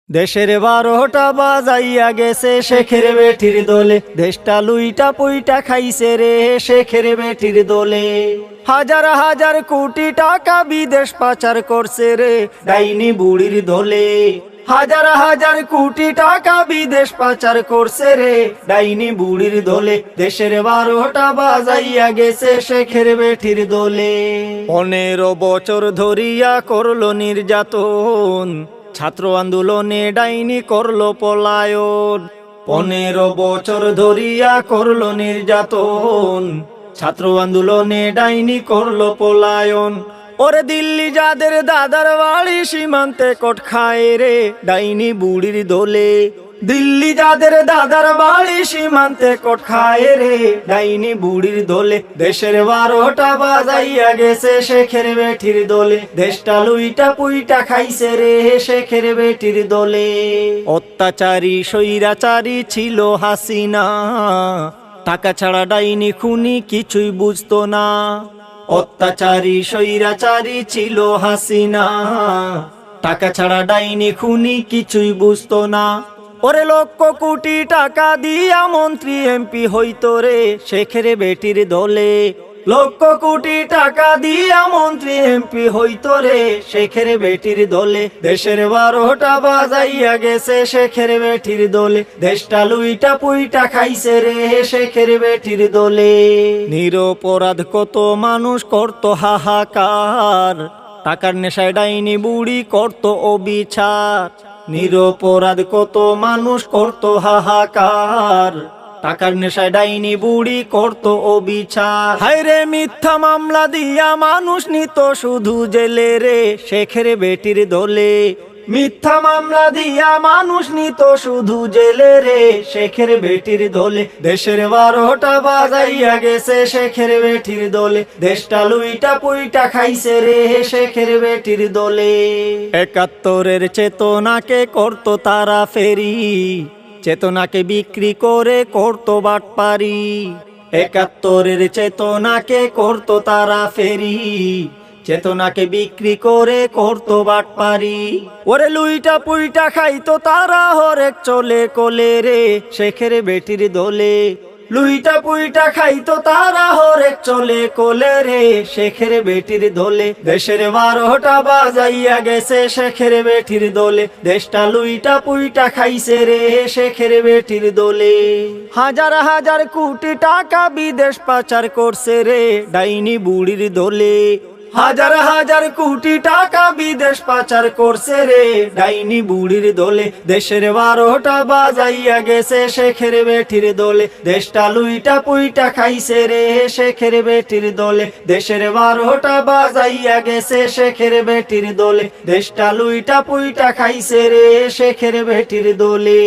দেশের 12টা বাজাইয়া গেছে শেখের বেটির দোলে, দেশটা লুইটা পুইটা খাইছে রে শেখের বেটির দোলে। হাজার হাজার কোটি টাকা বিদেশ পাচার করছে রে ডাইনি বুড়ির দোলে। হাজার হাজার কোটি টাকা বিদেশ পাচার করছে রে ডাইনি বুড়ির দোলে। দেশের 12টা বাজাইয়া গেছে শেখের বেটির দোলে। 15 বছর ধরিয়া করলো নির্যাতন, ছাত্র আন্দোলনে ডাইনি করলো পলায়ন। 15 বছর ধরিয়া করলো নির্যাতন, ছাত্র আন্দোলনে ডাইনি করলো পলায়ন। ওরে দিল্লি যাদের দাদার বাড়ি সীমান্তে কোট খায় রে ডাইনি বুড়ির দোলে। দিল্লি যাদের দাদার বাড়ি সীমান্তে কোট খায় রে ডাইনি বুড়ির দোলে। দেশের 12টা বাজাইয়া গেছে শেখের বেটির দোলে, দেশটা লুইটা পুইটা খাইছে রে শেখের বেটির দোলে। অত্যাচারী স্বৈরাচারী ছিল হাসিনা, টাকা ছাড়া ডাইনি খুনি কিছুই বুঝতো না। অত্যাচারী স্বৈরাচারী ছিল হাসিনা, টাকা ছাড়া ডাইনি খুনি কিছুই বুঝতো না। ওরে লক্ষ কোটি টাকা দিয়া মন্ত্রী এমপি হইতো রে শেখের বেটির দোলে। লক্ষ কোটি টাকা দিয়া মন্ত্রী এমপি হইতো রে শেখের বেটির দোলে। দেশের 12টা বাজাইয়া গেছে শেখের বেটির দোলে, দেশটা লুইটা পুইটা খাইছে রে শেখের বেটির দোলে। নিরপরাধ কত মানুষ করতো হাহাকার, টাকার নেশায় ডাইনি বুড়ি করতো অবিচার। নিরপরাধ কত মানুষ করতো হাহাকার, টাকার নেশায় ডাইনি বুড়ি করতো অবিচার। হায়রে মিথ্যা মামলা দিয়া মানুষ নিত শুধু জেলে রে শেখের বেটির দোলে। মিথ্যা মামলা দিয়া মানুষ নিত শুধু জেলে রে শেখের বেটির দোলে। দেশের 12টা বাজাইয়া গেছে শেখের বেটির দোলে, দেশটা লুইটা পুইটা খাইছে রে শেখের বেটির দোলে। 71-এর চেতনাকে করতো তারা ফেরি, চেতনাকে বিক্রি করে করতো বাটপারি। 71-এর চেতনাকে করতো তারা ফেরি, চেতনাকে বিক্রি করে করতো বাটপারি। ওরে লুইটা পুইটা খাইতো তারা হরেক চলে কোলে রে শেখের বেটির দোলে। লুইটা পুইটা খাইতো তারা হরেক চলে কোলে রে শেখের বেটির দোলে। দেশের 12টা বাজাইয়া গেছে শেখের বেটির দোলে, দেশটা লুইটা পুইটা খাইছে রে শেখের বেটির দোলে। হাজার হাজার কোটি টাকা বিদেশ পাচার করছে রে ডাইনি বুড়ির দোলে। হাজার হাজার কোটি টাকা বিদেশ পাচার করছে রে ডাইনি বুড়ির দোলে। দেশের 12টা বাজাইয়া গেছে শেখের বেটির দোলে, দেশটা লুইটা পুইটা খাইছে রে শেখের বেটির দোলে। দেশের 12টা বাজাইয়া গেছে শেখের বেটির দোলে, দেশটা লুইটা পুইটা খাইছে রে শেখের বেটির দোলে।